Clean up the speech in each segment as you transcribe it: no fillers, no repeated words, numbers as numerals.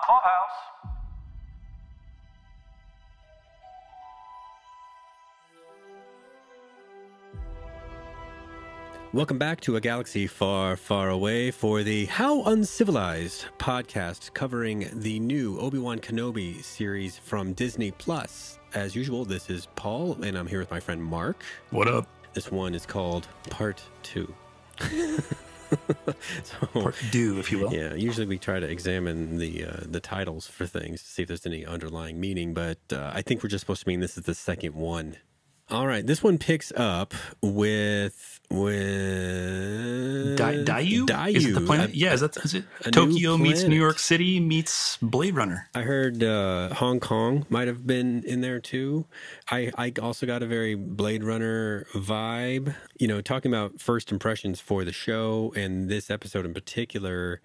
Clubhouse. Welcome back to a galaxy far, far away for the How Uncivilized podcast covering the new Obi-Wan Kenobi series from Disney+. As usual, this is Paul, and I'm here with my friend Mark. What up? This one is called Part 2. Part 2, if you will. Yeah, usually we try to examine the titles for things to see if there's any underlying meaning, but I think we're just supposed to mean this is the second one. All right, this one picks up with Daiyu? Daiyu. Is it the planet? Is it Tokyo meets New York City meets Blade Runner? I heard Hong Kong might have been in there too. I also got a very Blade Runner vibe. You know, talking about first impressions for the show and this episode in particular,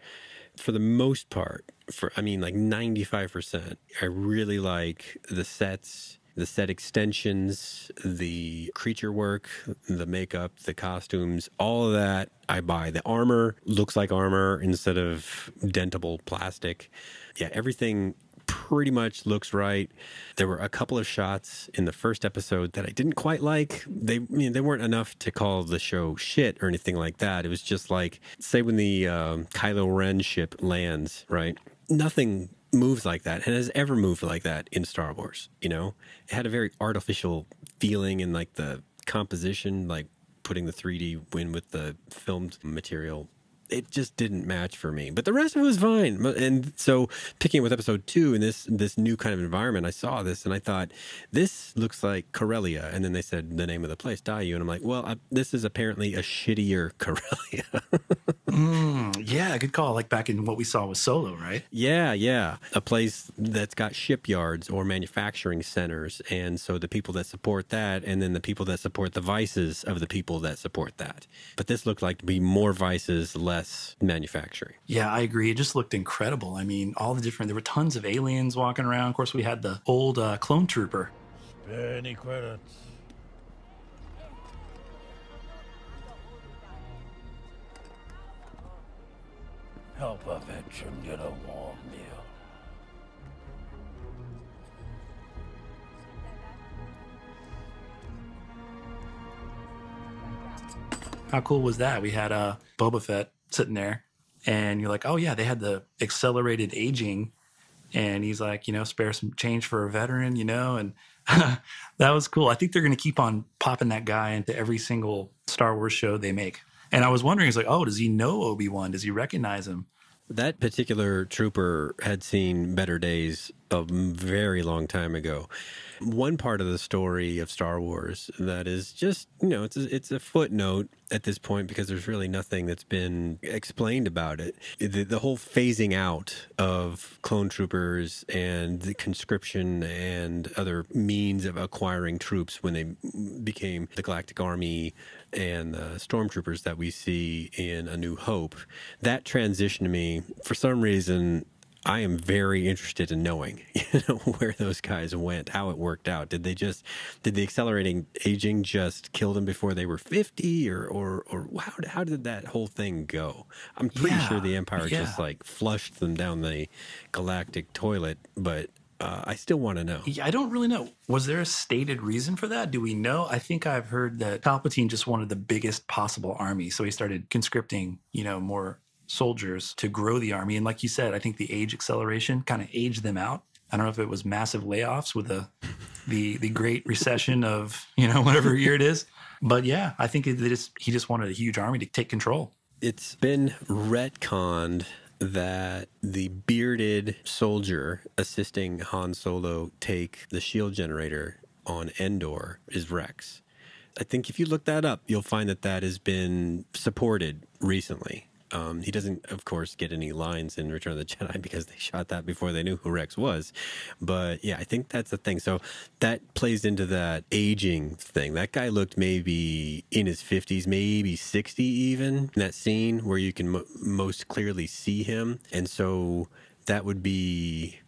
for the most part, like 95%, I really like the sets, the set extensions, the creature work, the makeup, the costumes, all of that I buy. The armor looks like armor instead of dentable plastic. Yeah, everything pretty much looks right. There were a couple of shots in the first episode that I didn't quite like. They weren't enough to call the show shit or anything like that. It was just like, say when the Kylo Ren ship lands, right? Nothing moves like that and has ever moved like that in Star Wars. You know, it had a very artificial feeling in like the composition, like putting the 3D in with the filmed material. It just didn't match for me, but the rest of it was fine. And so picking up with episode 2 in this new kind of environment, I saw this and I thought, this looks like Corellia. And then they said the name of the place, Daiyu. And I'm like, well, this is apparently a shittier Corellia. Yeah, good call. Like back in what we saw with Solo, right? Yeah. A place that's got shipyards or manufacturing centers. And so the people that support that, and then the people that support the vices of the people that support that. But this looked like to be more vices, less manufacturing. Yeah, I agree. It just looked incredible. I mean, there were tons of aliens walking around. Of course, we had the old clone trooper. Spare any credits. Help a veteran get a warm meal. How cool was that? We had Boba Fett sitting there, and you're like, oh yeah, they had the accelerated aging, and he's like, spare some change for a veteran, and that was cool. I think they're going to keep on popping that guy into every single Star Wars show they make. And I was wondering, it's like, oh, does he know Obi-Wan? Does he recognize him? That particular trooper had seen better days a very long time ago. One part of the story of Star Wars that is just, it's a footnote at this point because there's really nothing that's been explained about it. The whole phasing out of clone troopers and the conscription and other means of acquiring troops when they became the Galactic Army and the stormtroopers that we see in A New Hope, that transition to me, for some reason, I am very interested in knowing, where those guys went, how it worked out. Did the accelerating aging just kill them before they were 50 or how did that whole thing go? I'm pretty sure the Empire just like flushed them down the galactic toilet, but I still want to know. Yeah, I don't really know. Was there a stated reason for that? Do we know? I think I've heard that Palpatine just wanted the biggest possible army. So he started conscripting, more soldiers to grow the army. And like you said, I think the age acceleration kind of aged them out. I don't know if it was massive layoffs with the Great Recession of, whatever year it is. But yeah, I think he just wanted a huge army to take control. It's been retconned that the bearded soldier assisting Han Solo take the shield generator on Andor is Rex. I think if you look that up, you'll find that has been supported recently. He doesn't, of course, get any lines in Return of the Jedi because they shot that before they knew who Rex was. But yeah, I think that's the thing. So that plays into that aging thing. That guy looked maybe in his 50s, maybe 60 even, in that scene where you can most clearly see him. And so that would be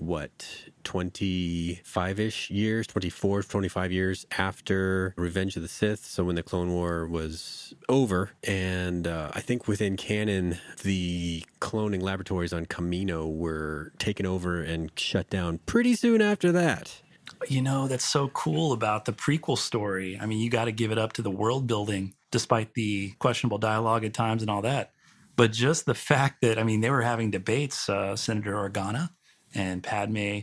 what, 25-ish years, 24, 25 years after Revenge of the Sith. So when the Clone War was over. And I think within canon, the cloning laboratories on Kamino were taken over and shut down pretty soon after that. You know, that's so cool about the prequel story. I mean, you got to give it up to the world building, despite the questionable dialogue at times and all that. But just the fact that, I mean, they were having debates, Senator Organa and Padme,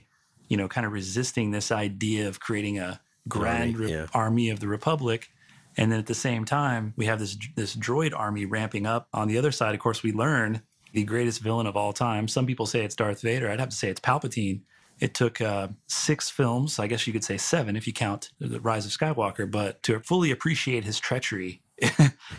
you know, kind of resisting this idea of creating a grand army of the Republic. And then at the same time, we have this droid army ramping up. On the other side, of course, we learn the greatest villain of all time. Some people say it's Darth Vader. I'd have to say it's Palpatine. It took 6 films, I guess you could say 7 if you count The Rise of Skywalker, but to fully appreciate his treachery,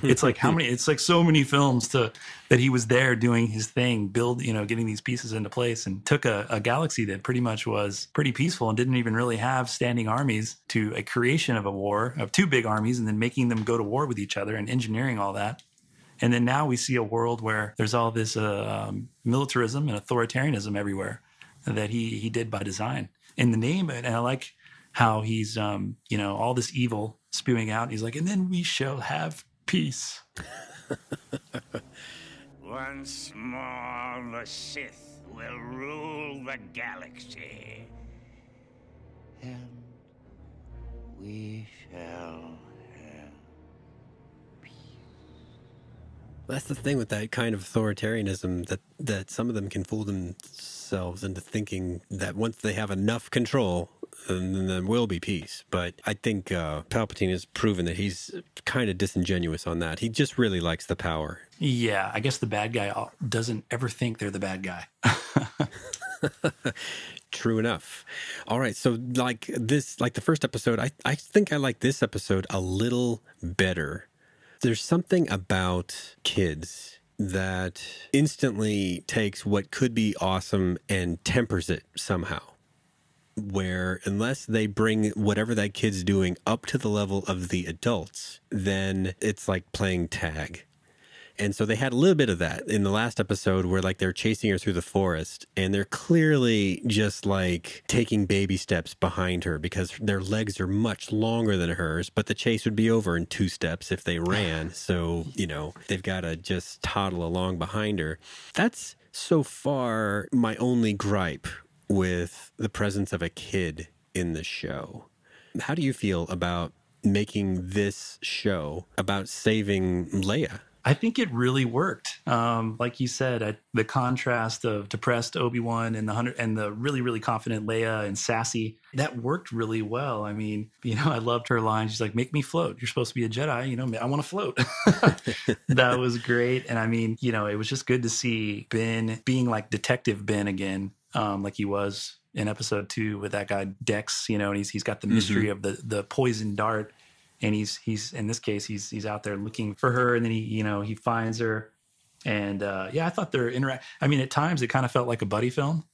it's like how many? It's like so many films that he was there doing his thing, getting these pieces into place, and took a galaxy that pretty much was pretty peaceful and didn't even really have standing armies to a creation of a war of 2 big armies, and then making them go to war with each other and engineering all that. And then now we see a world where there's all this militarism and authoritarianism everywhere that he did by design in the name. And I like how he's, all this evil spewing out. He's like, and then we shall have peace. Once more, the Sith will rule the galaxy. And we shall have peace. That's the thing with that kind of authoritarianism, that some of them can fool themselves into thinking that once they have enough control, then there will be peace. But I think Palpatine has proven that he's kind of disingenuous on that. He just really likes the power. Yeah, I guess the bad guy doesn't ever think they're the bad guy. True enough. All right, so like the first episode, I think I like this episode a little better. There's something about kids that instantly takes what could be awesome and tempers it somehow. Where unless they bring whatever that kid's doing up to the level of the adults, then it's like playing tag. And so they had a little bit of that in the last episode where like they're chasing her through the forest and they're clearly just like taking baby steps behind her because their legs are much longer than hers, but the chase would be over in 2 steps if they ran. So, they've got to just toddle along behind her. That's so far my only gripe with the presence of a kid in the show. How do you feel about making this show about saving Leia? I think it really worked. Like you said, the contrast of depressed Obi-Wan and the really, really confident Leia and sassy, that worked really well. I mean, I loved her line. She's like, make me float. You're supposed to be a Jedi. I want to float. That was great. And I mean, it was just good to see Ben being like Detective Ben again, like he was in episode 2 with that guy Dex, and he's got the mystery of the poison dart. And he's in this case, he's out there looking for her, and then he finds her. And I thought their I mean, at times it kind of felt like a buddy film.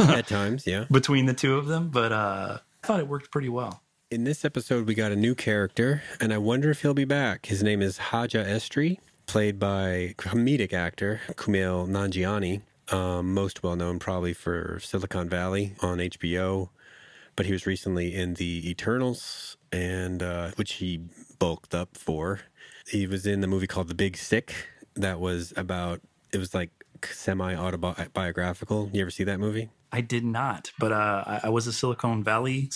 At times, yeah. Between the two of them, but I thought it worked pretty well. In this episode, we got a new character, and I wonder if he'll be back. His name is Haja Estri, played by comedic actor Kumail Nanjiani, most well known probably for Silicon Valley on HBO. But he was recently in The Eternals, and which he bulked up for. He was in the movie called The Big Sick. That was it was like semi-autobiographical. You ever see that movie? I did not, but I was a Silicon Valley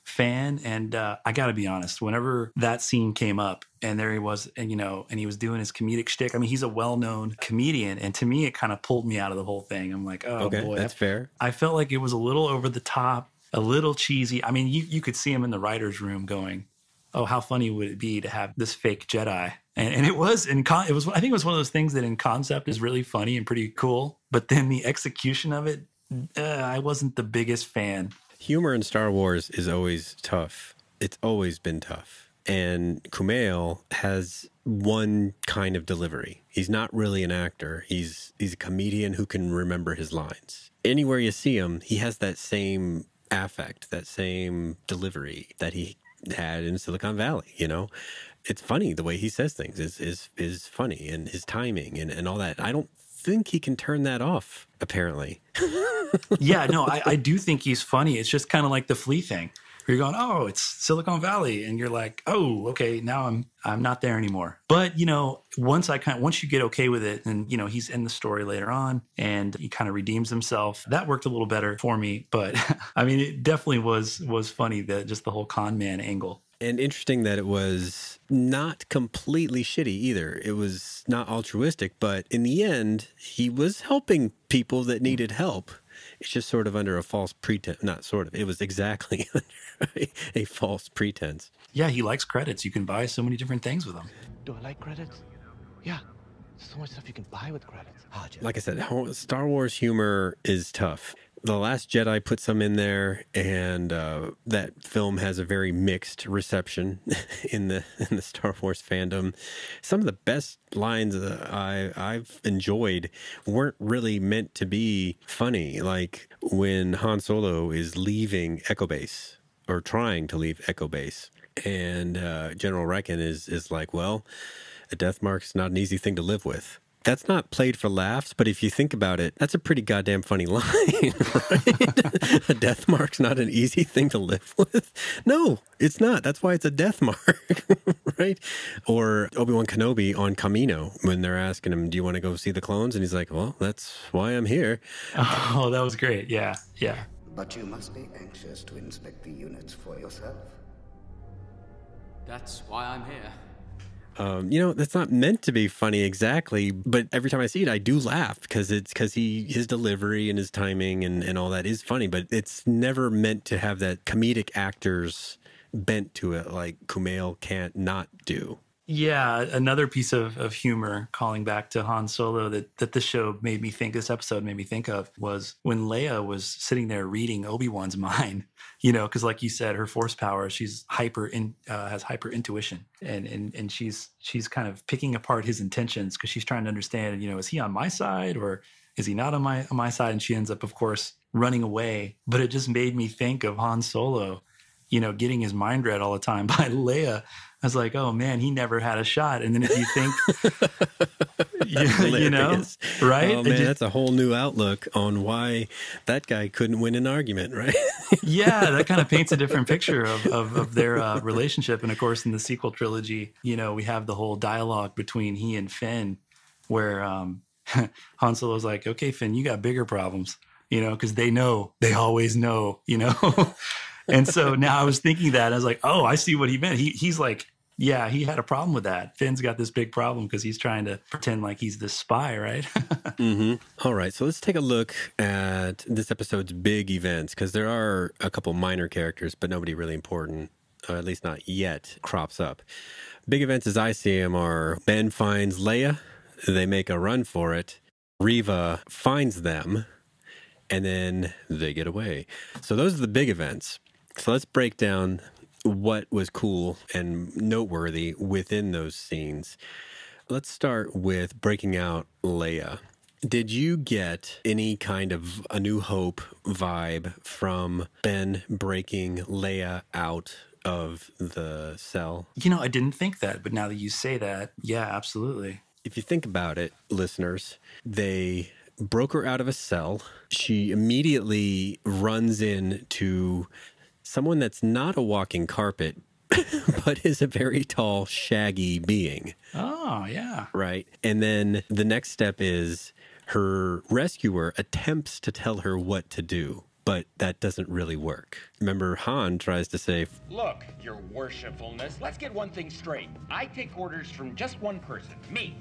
fan, and I got to be honest. Whenever that scene came up, and there he was, and and he was doing his comedic shtick. I mean, he's a well-known comedian, and to me, it kind of pulled me out of the whole thing. I'm like, oh okay, boy, that's fair. I felt like it was a little over the top. A little cheesy. I mean, you could see him in the writer's room going, oh, how funny would it be to have this fake Jedi? And it was, I think it was one of those things that in concept is really funny and pretty cool. But then the execution of it, I wasn't the biggest fan. Humor in Star Wars is always tough. It's always been tough. And Kumail has one kind of delivery. He's not really an actor. He's a comedian who can remember his lines. Anywhere you see him, he has that same affect, that same delivery that he had in Silicon Valley. It's funny the way he says things is funny, and his timing and all that. I don't think he can turn that off, apparently. Yeah, no, I do think he's funny. It's just kind of like the Flea thing. Where you're going, oh, it's Silicon Valley, and you're like, oh, okay, now I'm not there anymore. But once you get okay with it, and he's in the story later on, and he kind of redeems himself. That worked a little better for me. But I mean, it definitely was funny, that just the whole con man angle. And interesting that it was not completely shitty either. It was not altruistic, but in the end, he was helping people that needed help. It's just sort of under a false pretense. Not sort of. It was exactly under a false pretense. Yeah, he likes credits. You can buy so many different things with him. Do I like credits? Yeah. There's so much stuff you can buy with credits. Like I said, Star Wars humor is tough. The Last Jedi put some in there, and that film has a very mixed reception in the Star Wars fandom. Some of the best lines I've enjoyed weren't really meant to be funny, like when Han Solo is leaving Echo Base, or trying to leave Echo Base, and General Reckon is like, well, a death mark's not an easy thing to live with. That's not played for laughs, but if you think about it, that's a pretty goddamn funny line, right? A death mark's not an easy thing to live with. No, it's not. That's why it's a death mark, right? Or Obi-Wan Kenobi on Camino, when they're asking him, do you want to go see the clones? And he's like, well, that's why I'm here. Oh, that was great. Yeah. But you must be anxious to inspect the units for yourself. That's why I'm here. That's not meant to be funny exactly, but every time I see it, I do laugh because his delivery and his timing and all that is funny, but it's never meant to have that comedic actor's bent to it like Kumail can't not do. Yeah, another piece of humor, calling back to Han Solo, that this episode made me think of, was when Leia was sitting there reading Obi-Wan's mind, because like you said, her force power, she's has hyper intuition, and she's kind of picking apart his intentions because she's trying to understand, is he on my side or is he not on my side? And she ends up, of course, running away. But it just made me think of Han Solo, getting his mind read all the time by Leia. I was like, oh man, he never had a shot. And then if you think, right? Oh man, that's a whole new outlook on why that guy couldn't win an argument, right? Yeah, that kind of paints a different picture of their relationship. And of course, in the sequel trilogy, we have the whole dialogue between he and Finn, where Han Solo's like, okay, Finn, you got bigger problems, because they always know, And so now I was thinking that, I was like, oh, I see what he meant. He's like, yeah, he had a problem with that. Finn's got this big problem because he's trying to pretend like he's this spy, right? Mm-hmm. All right, so let's take a look at this episode's big events, because there are a couple minor characters, but nobody really important, at least not yet, crops up. Big events as I see them are Ben finds Leia. They make a run for it. Reva finds them, and then they get away. So those are the big events. So let's break down what was cool and noteworthy within those scenes. Let's start with breaking out Leia. Did you get any kind of A New Hope vibe from Ben breaking Leia out of the cell? I didn't think that, but now that you say that, yeah, absolutely. If you think about it, listeners, they broke her out of a cell. She immediately runs into someone that's not a walking carpet, but is a very tall, shaggy being. Oh, yeah. Right. And then the next step is her rescuer attempts to tell her what to do, but that doesn't really work. Remember, Han tries to say, look, your worshipfulness, let's get one thing straight. I take orders from just one person, me.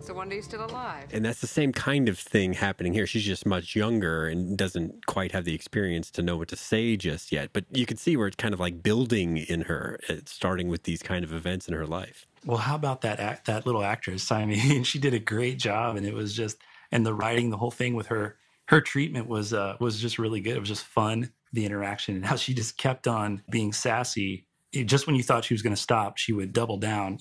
So one day still alive. And that's the same kind of thing happening here. She's just much younger and doesn't quite have the experience to know what to say just yet. But you can see where it's kind of like building in her, starting with these kind of events in her life. Well, how about that little actress? I mean, she did a great job, and it was just, and the writing, the whole thing with her treatment was just really good. It was just fun, the interaction, and how she just kept on being sassy. Just when you thought she was going to stop, she would double down,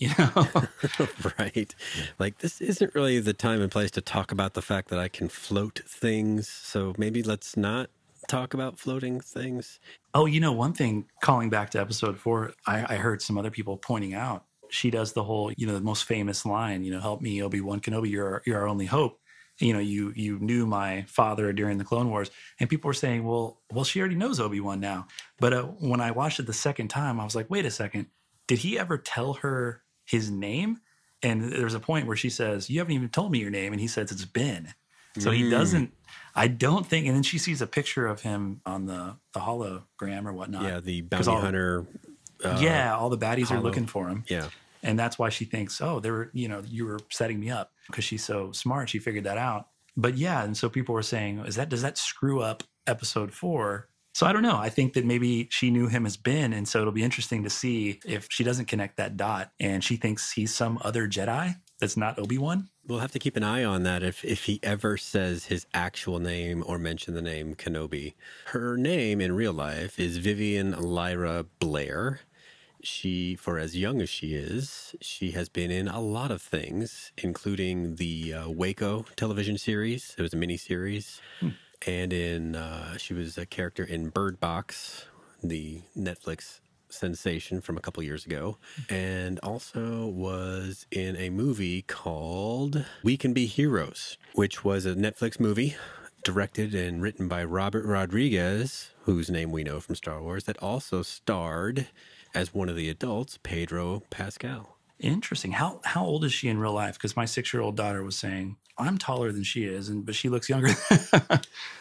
Right. Like, this isn't really the time and place to talk about the fact that I can float things. So maybe let's not talk about floating things. Oh, one thing, calling back to episode 4, I heard some other people pointing out, she does the whole, the most famous line, help me, Obi-Wan Kenobi, you're our only hope. you knew my father during the Clone Wars. And people were saying, well, she already knows Obi-Wan now. But when I watched it the second time, I was like, wait a second. Did he ever tell her his name? And there's a point where she says, you haven't even told me your name. And he says, it's Ben. So he doesn't, I don't think, and then she sees a picture of him on the hologram or whatnot. Yeah, the bounty hunter. All the baddies are looking for him. Yeah. And that's why she thinks, oh, you were setting me up, because she's so smart. She figured that out. But yeah, and so people were saying, does that screw up episode 4? So I don't know. I think that maybe she knew him as Ben, and so it'll be interesting to see if she doesn't connect that dot and she thinks he's some other Jedi that's not Obi-Wan. We'll have to keep an eye on that if he ever says his actual name or mention the name Kenobi. Her name in real life is Vivian Lyra Blair. She, for as young as she is, she has been in a lot of things, including the Waco television series. It was a miniseries. And she was a character in Bird Box, the Netflix sensation from a couple years ago, and also was in a movie called We Can Be Heroes, which was a Netflix movie directed and written by Robert Rodriguez, whose name we know from Star Wars, that also starred as one of the adults, Pedro Pascal. Interesting. How old is she in real life? Because my 6-year-old daughter was saying, I'm taller than she is, but she looks younger.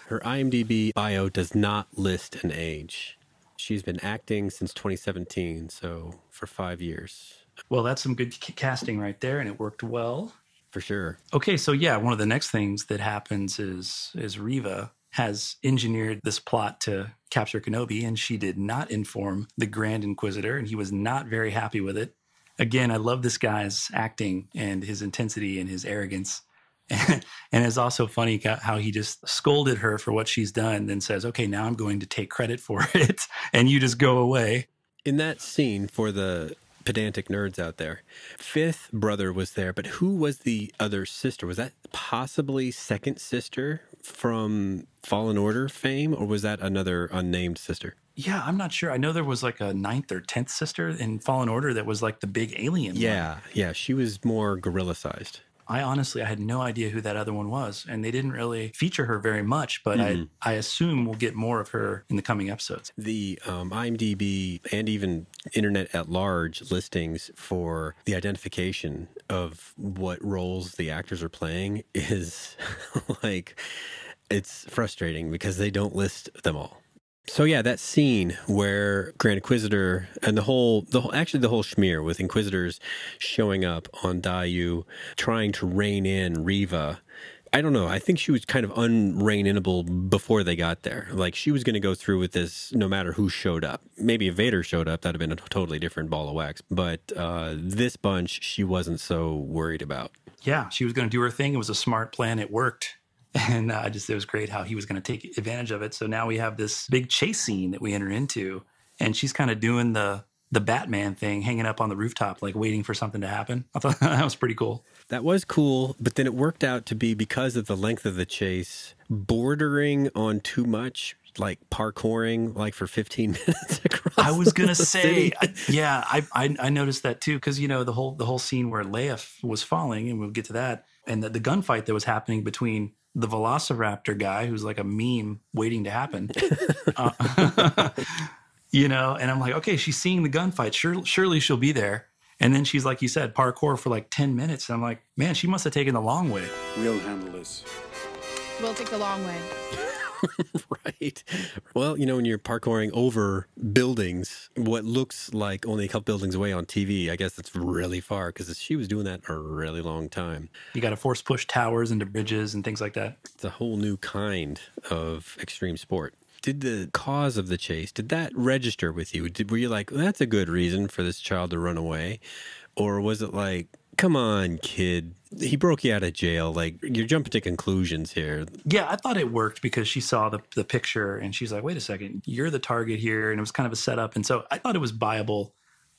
Her IMDb bio does not list an age. She's been acting since 2017, so for 5 years. Well, that's some good casting right there, and it worked well. For sure. Okay, so yeah, one of the next things that happens is Reva has engineered this plot to capture Kenobi, and she did not inform the Grand Inquisitor, and he was not very happy with it. Again, I love this guy's acting and his intensity and his arrogance. And it's also funny how he just scolded her for what she's done, then says, okay, now I'm going to take credit for it, and you just go away. In that scene, for the pedantic nerds out there, fifth brother was there, but who was the other sister? Was that possibly second sister from Fallen Order fame, or was that another unnamed sister? Yeah, I'm not sure. I know there was like a 9th or 10th sister in Fallen Order that was like the big alien one. Yeah, she was more gorilla-sized. I had no idea who that other one was, and they didn't really feature her very much, but I assume we'll get more of her in the coming episodes. The IMDb and even internet at large listings for the identification of what roles the actors are playing is like, it's frustrating because they don't list them all. So yeah, that scene where Grand Inquisitor and the whole schmear with Inquisitors showing up on Daiyu, trying to rein in Reva. I don't know. I think she was kind of unrein-inable before they got there. Like, she was going to go through with this no matter who showed up. Maybe if Vader showed up, that'd have been a totally different ball of wax. But this bunch, she wasn't so worried about. Yeah, she was going to do her thing. It was a smart plan. It worked. And it was great how he was going to take advantage of it. So now we have this big chase scene that we enter into, and she's kind of doing the Batman thing, hanging up on the rooftop, like waiting for something to happen. I thought that was pretty cool. That was cool, but then it worked out to be, because of the length of the chase, bordering on too much, like parkouring, like for 15 minutes across. I was gonna say, I noticed that too, because the whole scene where Leia was falling, and we'll get to that, and the gunfight that was happening between the Velociraptor guy, who's like a meme waiting to happen. And I'm like, okay, she's seeing the gunfight. Surely she'll be there. And then she's, like you said, parkour for like 10 minutes. And I'm like, man, she must have taken the long way. We'll handle this. We'll take the long way. Right. Well, when you're parkouring over buildings, what looks like only a couple buildings away on TV, I guess that's really far, because she was doing that a really long time. You got to force push towers into bridges and things like that. It's a whole new kind of extreme sport. Did the cause of the chase, did that register with you? Were you like, well, that's a good reason for this child to run away? Or was it like, come on, kid, he broke you out of jail. Like, you're jumping to conclusions here. Yeah, I thought it worked because she saw the picture and she's like, wait a second, you're the target here. And it was kind of a setup. And so I thought it was viable.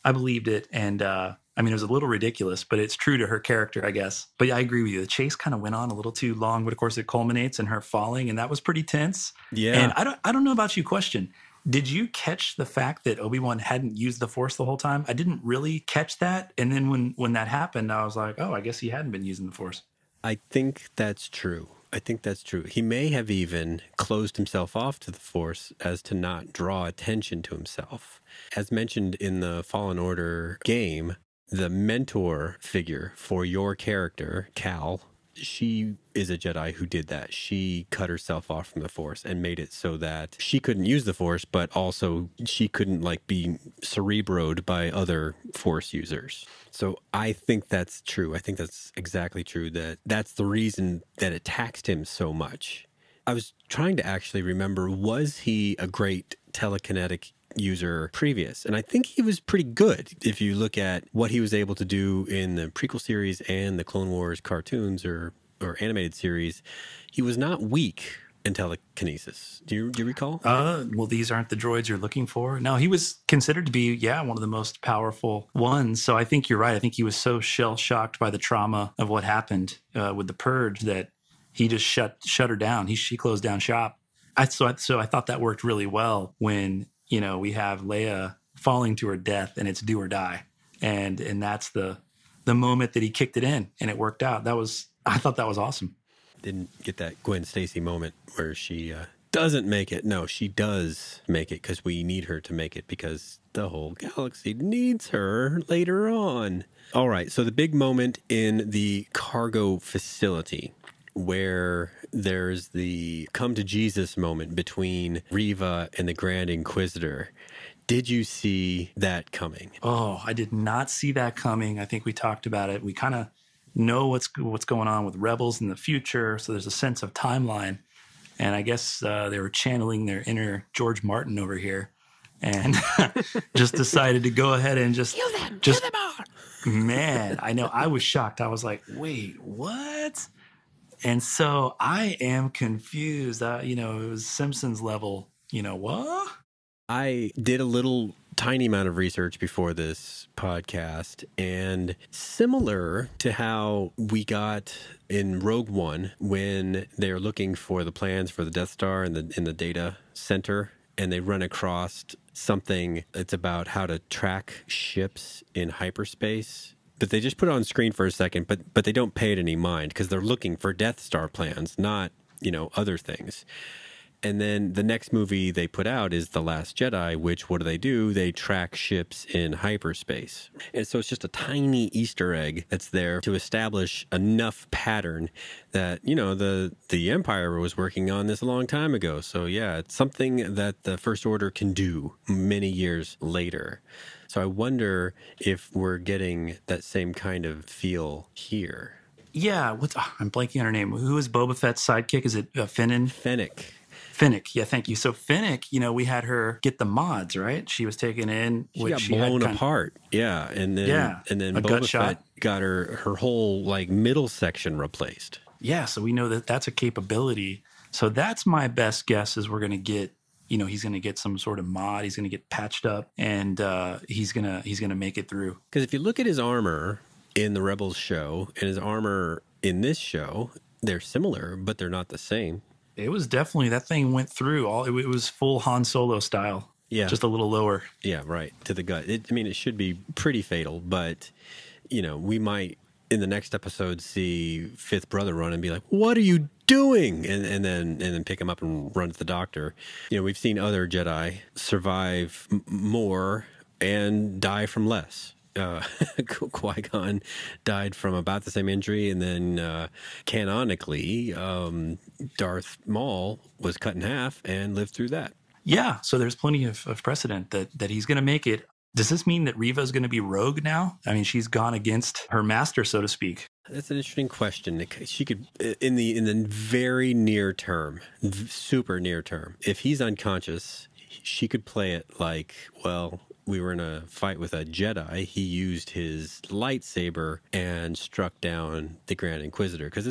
I believed it. And it was a little ridiculous, but it's true to her character, I guess. But yeah, I agree with you. The chase kind of went on a little too long, but of course it culminates in her falling, and that was pretty tense. Yeah. And I don't know about you, question. Did you catch the fact that Obi-Wan hadn't used the Force the whole time? I didn't really catch that. And then when that happened, I was like, oh, I guess he hadn't been using the Force. I think that's true. I think that's true. He may have even closed himself off to the Force as to not draw attention to himself. As mentioned in the Fallen Order game, the mentor figure for your character, Cal, she is a Jedi who did that. She cut herself off from the Force and made it so that she couldn't use the Force, but also she couldn't like be cerebroed by other Force users. So I think that's true. I think that's exactly true. That's the reason that it taxed him so much. I was trying to actually remember, was he a great telekinetic user previous? And I think he was pretty good. If you look at what he was able to do in the prequel series and the Clone Wars cartoons or animated series, he was not weak in telekinesis. Do you recall? Well, these aren't the droids you're looking for. No, he was considered to be, one of the most powerful ones. So I think you're right. I think he was so shell-shocked by the trauma of what happened with the Purge that he just shut her down. She closed down shop. So I thought that worked really well when, we have Leia falling to her death and it's do or die. And that's the moment that he kicked it in and it worked out. I thought that was awesome. Didn't get that Gwen Stacy moment where she doesn't make it. No, she does make it because we need her to make it because the whole galaxy needs her later on. All right, so the big moment in the cargo facility where there's the come to Jesus moment between Reva and the Grand Inquisitor. Did you see that coming? Oh, I did not see that coming. I think we talked about it. We kind of know what's going on with Rebels in the future, so there's a sense of timeline. And I guess they were channeling their inner George Martin over here and just decided to go ahead and just kill them all. Man, I know. I was shocked. I was like, wait, what? And so I am confused. It was Simpsons level, what? I did a little tiny amount of research before this podcast, and similar to how we got in Rogue One when they're looking for the plans for the Death Star in the data center, and they run across something that's about how to track ships in hyperspace. But they just put it on screen for a second, but they don't pay it any mind because they're looking for Death Star plans, not, other things. And then the next movie they put out is The Last Jedi, which, what do? They track ships in hyperspace. And so it's just a tiny Easter egg that's there to establish enough pattern that, the Empire was working on this a long time ago. So yeah, it's something that the First Order can do many years later. So I wonder if we're getting that same kind of feel here. Yeah, I'm blanking on her name. Who is Boba Fett's sidekick? Is it Fennec, yeah, thank you. So Fennec, we had her get the mods, right? She was taken in. She got blown apart, yeah. And then Boba Fett got her whole middle section replaced. Yeah, so we know that that's a capability. So that's my best guess is we're going to get, he's going to get some sort of mod. He's going to get patched up, and he's going to make it through. Because if you look at his armor in the Rebels show and his armor in this show, they're similar, but they're not the same. It was definitely, that thing went through it was full Han Solo style. Yeah. Just a little lower. Yeah, right. To the gut. It should be pretty fatal, but, we might in the next episode see Fifth Brother run and be like, what are you doing? And then pick him up and run to the doctor. We've seen other Jedi survive more and die from less. Qui-Gon died from about the same injury, and then canonically, Darth Maul was cut in half and lived through that. Yeah, so there's plenty of precedent that he's going to make it. Does this mean that Reva is going to be rogue now? She's gone against her master, so to speak. That's an interesting question. She could, in the very near term, super near term, if he's unconscious, she could play it like, well, we were in a fight with a Jedi. He used his lightsaber and struck down the Grand Inquisitor. Because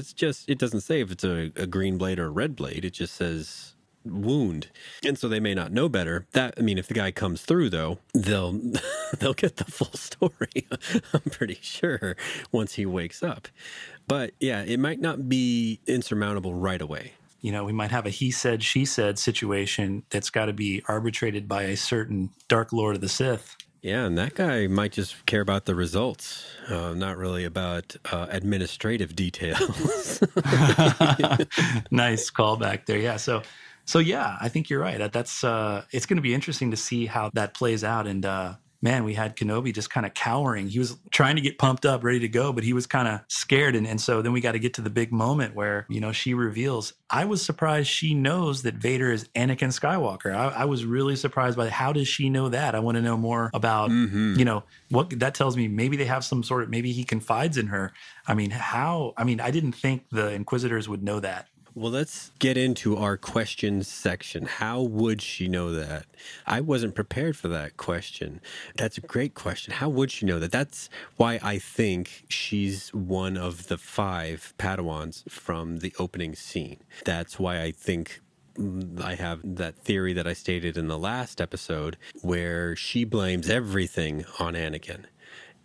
it doesn't say if it's a green blade or a red blade. It just says wound. And so they may not know better. If the guy comes through, though, they'll get the full story, I'm pretty sure, once he wakes up. But yeah, it might not be insurmountable right away. We might have a he said, she said situation that's got to be arbitrated by a certain Dark Lord of the Sith. Yeah, and that guy might just care about the results, not really about administrative details. Nice callback there. Yeah. So yeah, I think you're right. That's it's going to be interesting to see how that plays out. And man, we had Kenobi just kind of cowering. He was trying to get pumped up, ready to go, but he was kind of scared. And so then we got to get to the big moment where, she reveals. I was surprised she knows that Vader is Anakin Skywalker. I was really surprised by how does she know that? I want to know more about, what that tells me. Maybe they have some sort of, maybe he confides in her. I didn't think the Inquisitors would know that. Well, let's get into our questions section. How would she know that? I wasn't prepared for that question. That's a great question. How would she know that? That's why I think she's one of the 5 Padawans from the opening scene. That's why I think I have that theory that I stated in the last episode where she blames everything on Anakin.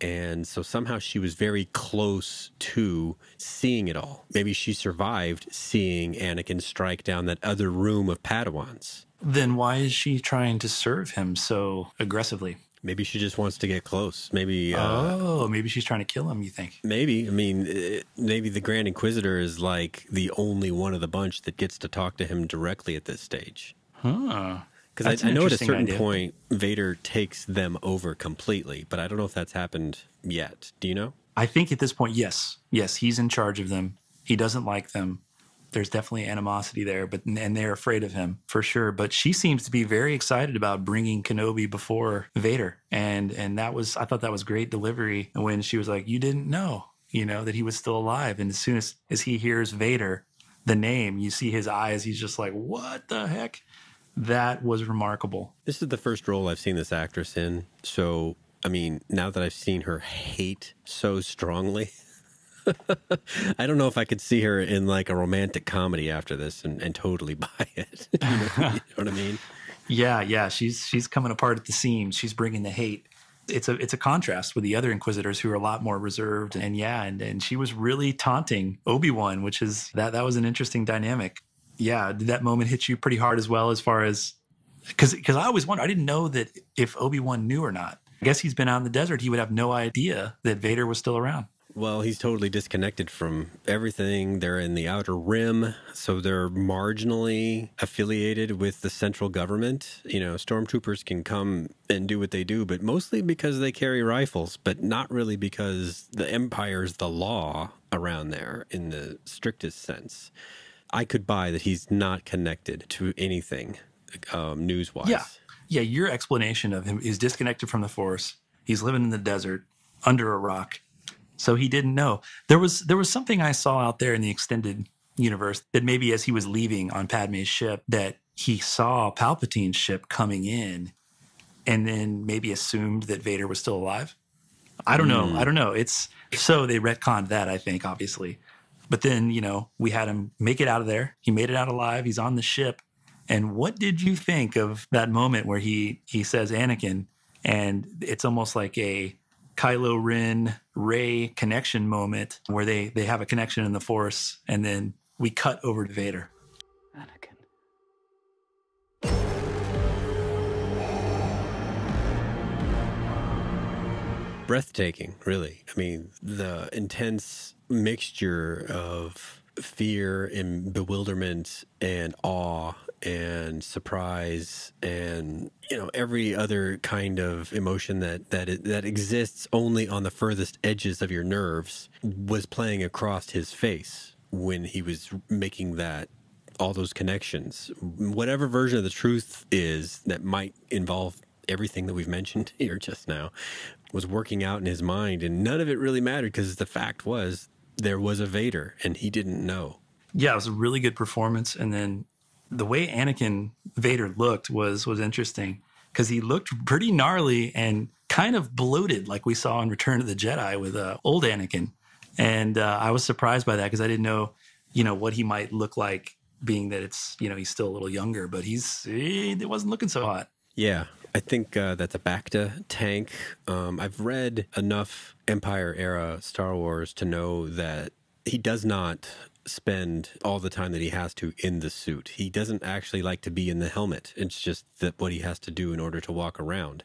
And so somehow she was very close to seeing it all. Maybe she survived seeing Anakin strike down that other room of Padawans. Then why is she trying to serve him so aggressively? Maybe she just wants to get close. Maybe. Maybe she's trying to kill him, you think? Maybe. I mean, maybe the Grand Inquisitor is like the only one of the bunch that gets to talk to him directly at this stage. Huh. Because I know at a certain point, Vader takes them over completely, but I don't know if that's happened yet. Do you know? I think at this point, yes. Yes, he's in charge of them. He doesn't like them. There's definitely animosity there, and they're afraid of him for sure. But she seems to be very excited about bringing Kenobi before Vader, and I thought that was great delivery when she was like, "You didn't know, that he was still alive." And as soon as he hears Vader, the name, you see his eyes. He's just like, "What the heck?" That was remarkable. This is the first role I've seen this actress in. So, now that I've seen her hate so strongly, I don't know if I could see her in like a romantic comedy after this and totally buy it. You know what I mean? Yeah. She's coming apart at the seams. She's bringing the hate. It's a contrast with the other Inquisitors who are a lot more reserved. And she was really taunting Obi-Wan, which is that was an interesting dynamic. Yeah, did that moment hit you pretty hard as well as far as... Because I always wonder, I didn't know that if Obi-Wan knew or not. I guess he's been out in the desert. He would have no idea that Vader was still around. Well, he's totally disconnected from everything. They're in the Outer Rim, so they're marginally affiliated with the central government. Stormtroopers can come and do what they do, but mostly because they carry rifles, but not really because the Empire's the law around there in the strictest sense. I could buy that he's not connected to anything news-wise. Yeah, your explanation of him is disconnected from the Force. He's living in the desert under a rock. So he didn't know. There was something I saw out there in the extended universe that maybe as he was leaving on Padme's ship that he saw Palpatine's ship coming in and then maybe assumed that Vader was still alive. I don't know. So they retconned that, I think, obviously. But then, we had him make it out of there. He made it out alive. He's on the ship. And what did you think of that moment where he says Anakin, and it's almost like a Kylo Ren, Rey connection moment where they have a connection in the Force, and then we cut over to Vader. Anakin. Breathtaking, really. The intense mixture of fear and bewilderment and awe and surprise and every other kind of emotion that exists only on the furthest edges of your nerves was playing across his face when he was making all those connections. Whatever version of the truth is that might involve everything that we've mentioned here just now was working out in his mind, and none of it really mattered because the fact was there was a Vader and he didn't know. Yeah, it was a really good performance. And then the way Anakin Vader looked was interesting because he looked pretty gnarly and kind of bloated like we saw in Return of the Jedi with old Anakin. And I was surprised by that because I didn't know, what he might look like, being that it's, he's still a little younger, but it wasn't looking so hot. Yeah, I think that's a Bacta tank. I've read enough Empire-era Star Wars to know that he does not spend all the time that he has to in the suit. He doesn't actually like to be in the helmet. It's just that what he has to do in order to walk around.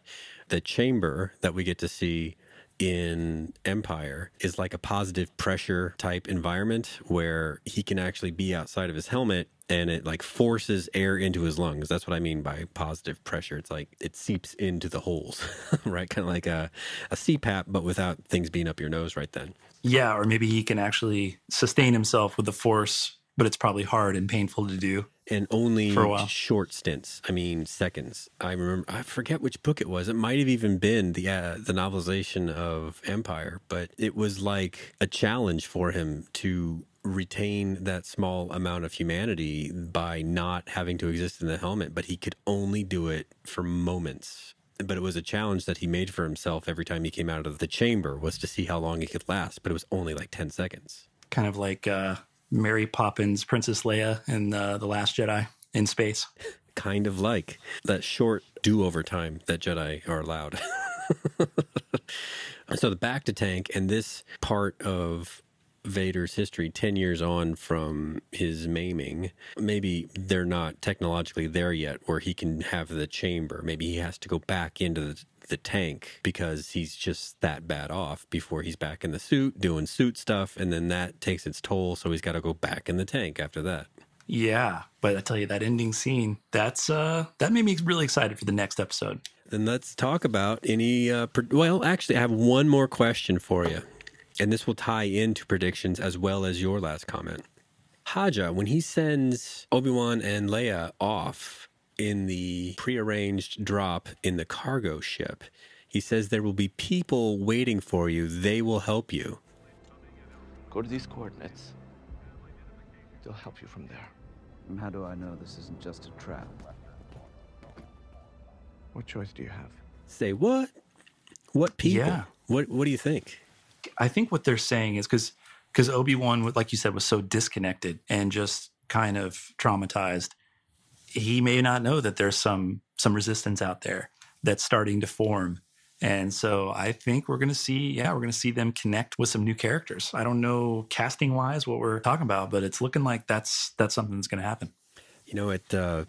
The chamber that we get to see in Empire is like a positive pressure type environment where he can actually be outside of his helmet and it like forces air into his lungs. That's what I mean by positive pressure. It's like it seeps into the holes, right? Kind of like a CPAP, but without things being up your nose right then. Yeah, or maybe he can actually sustain himself with the Force, but it's probably hard and painful to do. And only for a while. Short stints. I mean, seconds. I forget which book it was. It might have even been the novelization of Empire, but it was like a challenge for him to retain that small amount of humanity by not having to exist in the helmet, but he could only do it for moments. But it was a challenge that he made for himself every time he came out of the chamber, was to see how long he could last, but it was only like 10 seconds. Kind of like Mary Poppins, Princess Leia in The Last Jedi in space. Kind of like that short do-over time that Jedi are allowed. So the back to tank and this part of Vader's history 10 years on from his maiming, maybe they're not technologically there yet where he can have the chamber. Maybe he has to go back into the tank because he's just that bad off before he's back in the suit doing suit stuff, and then that takes its toll, so he's got to go back in the tank after that. Yeah, but I tell you, that ending scene, that made me really excited for the next episode. Then let's talk about any well, actually I have one more question for you. And this will tie into predictions as well as your last comment. Haja, when he sends Obi-Wan and Leia off in the prearranged drop in the cargo ship, he says there will be people waiting for you. They will help you. Go to these coordinates. They'll help you from there. And how do I know this isn't just a trap? What choice do you have? Say what? What people? Yeah. What do you think? I think what they're saying is because Obi-Wan, like you said, was so disconnected and just kind of traumatized, he may not know that there's some resistance out there that's starting to form. And so I think we're going to see them connect with some new characters. I don't know casting wise what we're talking about, but it's looking like that's something that's going to happen. You know, at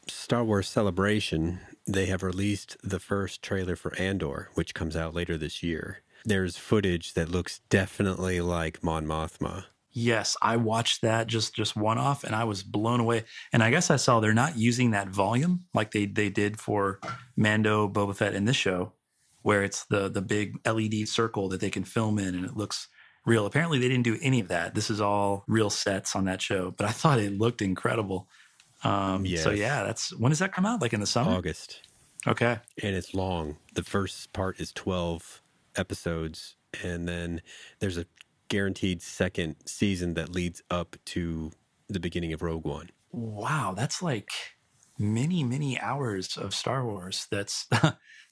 Star Wars Celebration, they have released the first trailer for Andor, which comes out later this year. There's footage that looks definitely like Mon Mothma. Yes, I watched that just one off, and I was blown away. And I guess I saw they're not using that volume like they did for Mando, Boba Fett in this show, where it's the big LED circle that they can film in, and it looks real. Apparently, they didn't do any of that. This is all real sets on that show, but I thought it looked incredible. Yes. So yeah, when does that come out? Like in the summer? August. Okay. And it's long. The first part is 12 episodes, and then there's a guaranteed second season that leads up to the beginning of Rogue One. Wow, that's like many, many hours of Star Wars. That's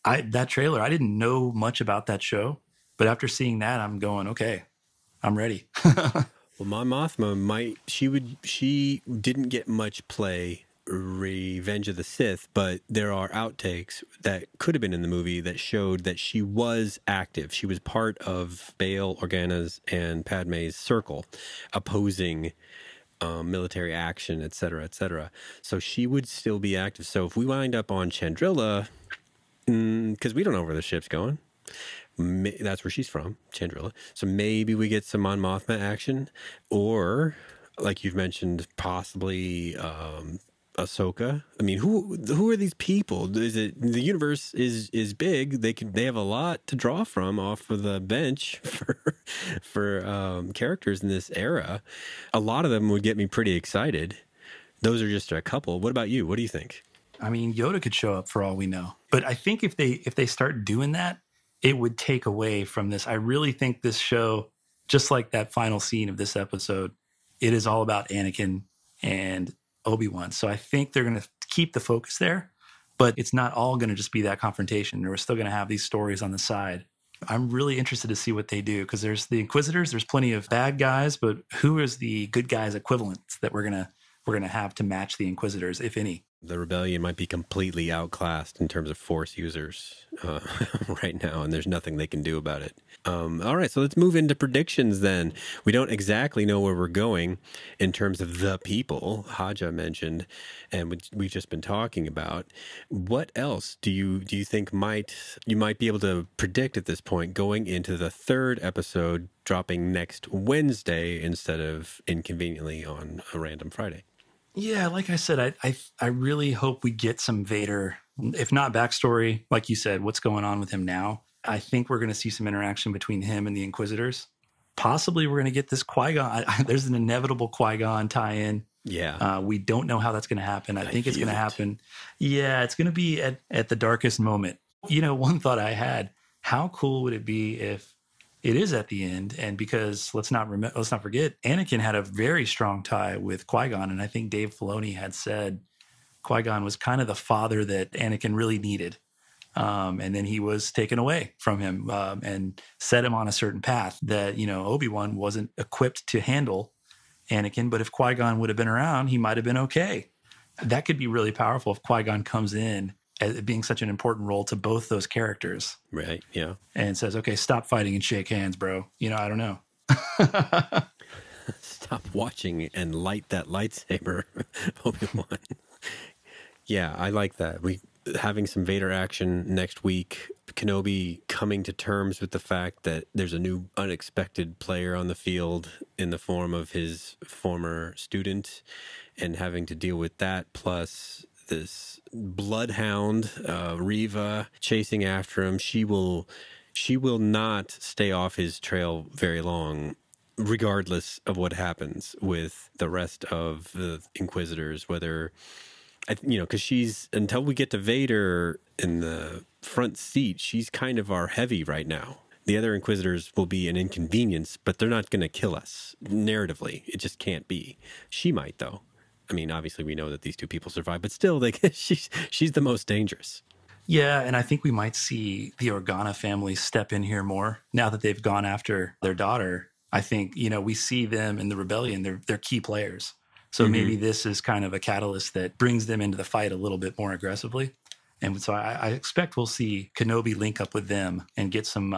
that trailer. I didn't know much about that show, but after seeing that, I'm going, okay, I'm ready. Well, Mon Mothma she didn't get much play Revenge of the Sith, but there are outtakes that could have been in the movie that showed that she was active. She was part of Bail Organa's and Padme's circle, opposing military action, et cetera, et cetera. So she would still be active. So if we wind up on Chandrilla, because we don't know where the ship's going, that's where she's from, Chandrilla. So maybe we get some Mon Mothma action, or like you've mentioned, possibly Ahsoka. I mean, who are these people? Is it the universe is big? They have a lot to draw from off of the bench for characters in this era. A lot of them would get me pretty excited. Those are just a couple. What about you? What do you think? I mean, Yoda could show up for all we know, but I think if they start doing that, it would take away from this. I really think this show, just like that final scene of this episode, it is all about Anakin and Obi-Wan. So I think they're going to keep the focus there, but it's not all going to just be that confrontation. We're still going to have these stories on the side. I'm really interested to see what they do, because there's the Inquisitors, there's plenty of bad guys, but who is the good guys equivalent that we're going to have to match the Inquisitors, if any? The rebellion might be completely outclassed in terms of force users right now, and there's nothing they can do about it. All right, so let's move into predictions then. We don't exactly know where we're going in terms of the people Haja mentioned, and we've just been talking about. What else do you think you might be able to predict at this point going into the third episode dropping next Wednesday instead of inconveniently on a random Friday? Yeah, like I said, I really hope we get some Vader, if not backstory, like you said, what's going on with him now. I think we're going to see some interaction between him and the Inquisitors. Possibly we're going to get this Qui-Gon. There's an inevitable Qui-Gon tie-in. Yeah. We don't know how that's going to happen. I think it's going to happen. Yeah, it's going to be at the darkest moment. You know, one thought I had, how cool would it be if it is at the end? And because let's not forget, Anakin had a very strong tie with Qui-Gon, and I think Dave Filoni had said Qui-Gon was kind of the father that Anakin really needed. And then he was taken away from him and set him on a certain path that, you know, Obi-Wan wasn't equipped to handle Anakin. But if Qui-Gon would have been around, he might have been okay. That could be really powerful if Qui-Gon comes in as it being such an important role to both those characters. Right, yeah. And says, okay, stop fighting and shake hands, bro. You know, I don't know. Stop watching and light that lightsaber, Obi-Wan. Yeah, I like that. Having some Vader action next week, Kenobi coming to terms with the fact that there's a new unexpected player on the field in the form of his former student and having to deal with that, plus this bloodhound, Reva, chasing after him. She will not stay off his trail very long, regardless of what happens with the rest of the Inquisitors, whether... because she's, until we get to Vader in the front seat, she's kind of our heavy right now. The other Inquisitors will be an inconvenience, but they're not going to kill us narratively. It just can't be. She might, though. I mean, obviously we know that these two people survive, but still, she's the most dangerous. Yeah, and I think we might see the Organa family step in here more now that they've gone after their daughter. I think, you know, we see them in the rebellion. They're key players. So maybe this is kind of a catalyst that brings them into the fight a little bit more aggressively. And so I expect we'll see Kenobi link up with them and get some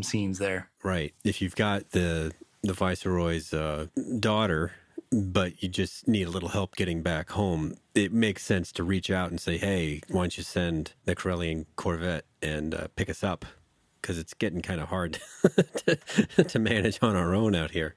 scenes there. Right. If you've got the Viceroy's daughter, but you just need a little help getting back home, it makes sense to reach out and say, hey, why don't you send the Corellian Corvette and pick us up? Because it's getting kind of hard to manage on our own out here.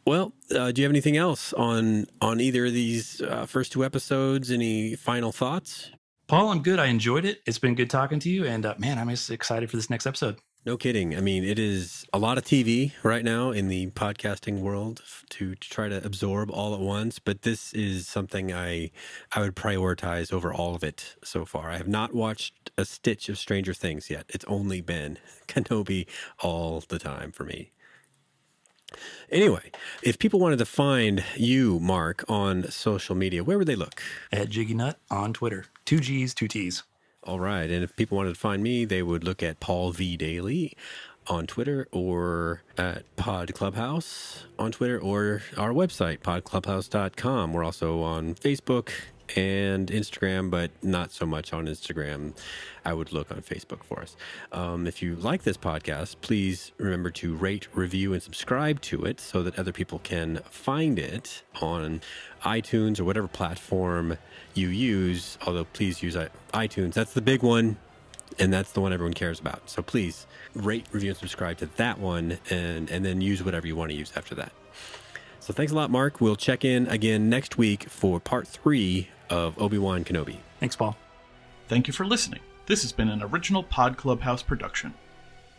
Well, do you have anything else on either of these first two episodes? Any final thoughts? Paul, I'm good. I enjoyed it. It's been good talking to you. And man, I'm just excited for this next episode. No kidding. I mean, it is a lot of TV right now in the podcasting world to try to absorb all at once. But this is something I would prioritize over all of it so far. I have not watched a stitch of Stranger Things yet. It's only been Kenobi all the time for me. Anyway, if people wanted to find you, Mark, on social media, where would they look? At Jiggy Nut on Twitter. 2 G's, 2 T's. All right. And if people wanted to find me, they would look at Paul V. Daley on Twitter or at Pod Clubhouse on Twitter or our website, podclubhouse.com. We're also on Facebook and Instagram, but not so much on Instagram. I would look on Facebook for us. If you like this podcast, please remember to rate, review, and subscribe to it so that other people can find it on iTunes or whatever platform you use. Although please use iTunes. That's the big one, and that's the one everyone cares about. So please rate, review, and subscribe to that one, and then use whatever you want to use after that. So thanks a lot, Mark. We'll check in again next week for part 3 of Obi-Wan Kenobi. Thanks, Paul. Thank you for listening. This has been an original Pod Clubhouse production.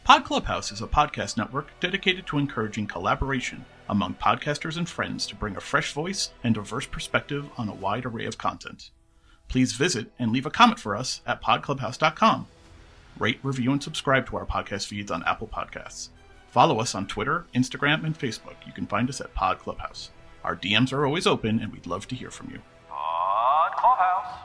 Pod Clubhouse is a podcast network dedicated to encouraging collaboration among podcasters and friends to bring a fresh voice and diverse perspective on a wide array of content. Please visit and leave a comment for us at podclubhouse.com. Rate, review, and subscribe to our podcast feeds on Apple Podcasts. Follow us on Twitter, Instagram, and Facebook. You can find us at Pod Clubhouse. Our DMs are always open, and we'd love to hear from you. Pod Clubhouse.